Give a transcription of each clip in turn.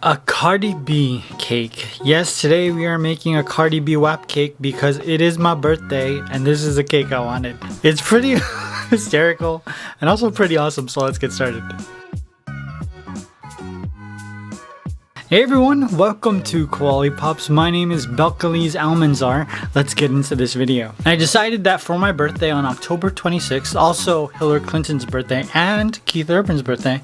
A Cardi B cake. Yes, today we are making a Cardi B WAP cake because it is my birthday and this is a cake I wanted. It's pretty hysterical and also pretty awesome, so let's get started. Hey everyone, welcome to Koalipops. My name is Belcalis Almanzar. Let's get into this video. I decided that for my birthday on October 26th, also Hillary Clinton's birthday and Keith Urban's birthday,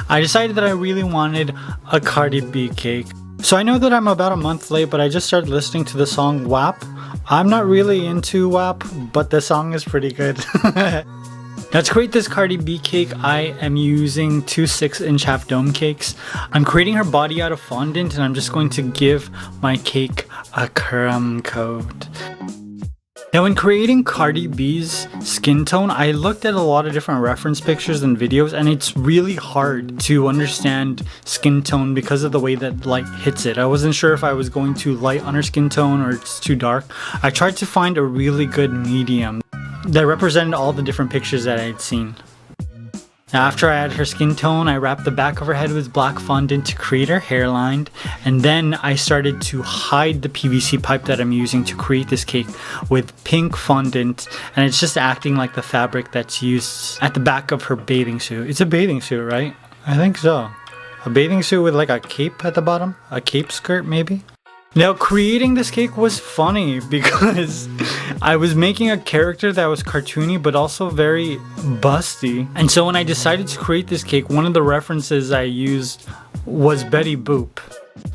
I decided that I really wanted a Cardi B cake. So I know that I'm about a month late, but I just started listening to the song WAP. I'm not really into WAP, but the song is pretty good. Now to create this Cardi B cake, I am using two 6-inch half dome cakes. I'm creating her body out of fondant and I'm just going to give my cake a crumb coat. Now when creating Cardi B's skin tone, I looked at a lot of different reference pictures and videos, and it's really hard to understand skin tone because of the way that light hits it. I wasn't sure if I was going too light on her skin tone or it's too dark. I tried to find a really good medium that represented all the different pictures that I had seen. Now after I added her skin tone, I wrapped the back of her head with black fondant to create her hairline, and then I started to hide the PVC pipe that I'm using to create this cake with pink fondant, and it's just acting like the fabric that's used at the back of her bathing suit. It's a bathing suit, right? I think so. A bathing suit with like a cape at the bottom? A cape skirt maybe? Now creating this cake was funny because I was making a character that was cartoony but also very busty. And so when I decided to create this cake, one of the references I used was Betty Boop.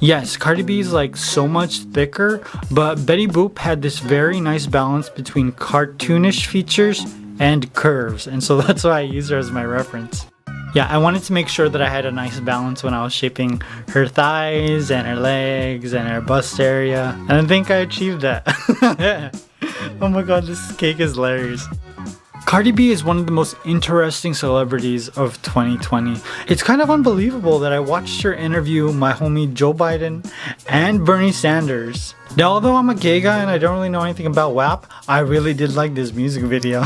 Yes, Cardi B is like so much thicker, but Betty Boop had this very nice balance between cartoonish features and curves, and so that's why I used her as my reference. Yeah, I wanted to make sure that I had a nice balance when I was shaping her thighs and her legs and her bust area. And I think I achieved that. Oh my god, this cake is hilarious. Cardi B is one of the most interesting celebrities of 2020. It's kind of unbelievable that I watched her interview my homie Joe Biden and Bernie Sanders. Now, although I'm a gay guy and I don't really know anything about WAP, I really did like this music video.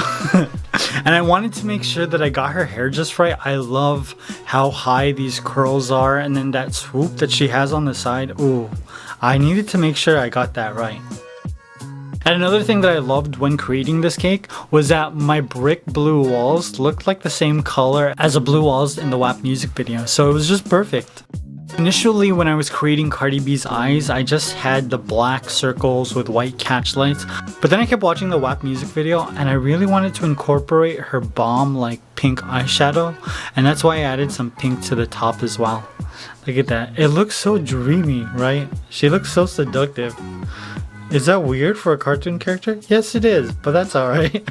And I wanted to make sure that I got her hair just right. I love how high these curls are, and then that swoop that she has on the side. Ooh, I needed to make sure I got that right. And another thing that I loved when creating this cake was that my brick blue walls looked like the same color as the blue walls in the WAP music video, so it was just perfect. Initially, when I was creating Cardi B's eyes, I just had the black circles with white catch lights, but then I kept watching the WAP music video and I really wanted to incorporate her bomb like pink eyeshadow, and that's why I added some pink to the top as well. Look at that. It looks so dreamy, right? She looks so seductive. Is that weird for a cartoon character? Yes, it is, but that's alright.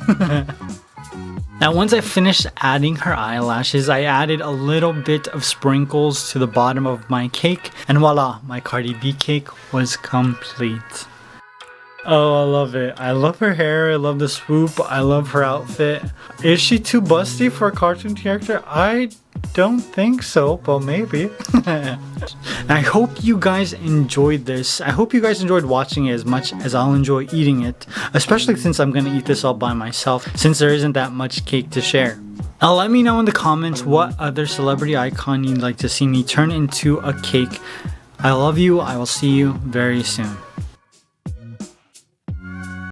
Now once I finished adding her eyelashes, I added a little bit of sprinkles to the bottom of my cake, and voila, my Cardi B cake was complete. Oh, I love it. I love her hair, I love the swoop, I love her outfit. Is she too busty for a cartoon character? I don't think so, but maybe. I hope you guys enjoyed this. I hope you guys enjoyed watching it as much as I'll enjoy eating it, especially since I'm gonna eat this all by myself since there isn't that much cake to share. Now let me know in the comments what other celebrity icon you'd like to see me turn into a cake. I love you. I will see you very soon.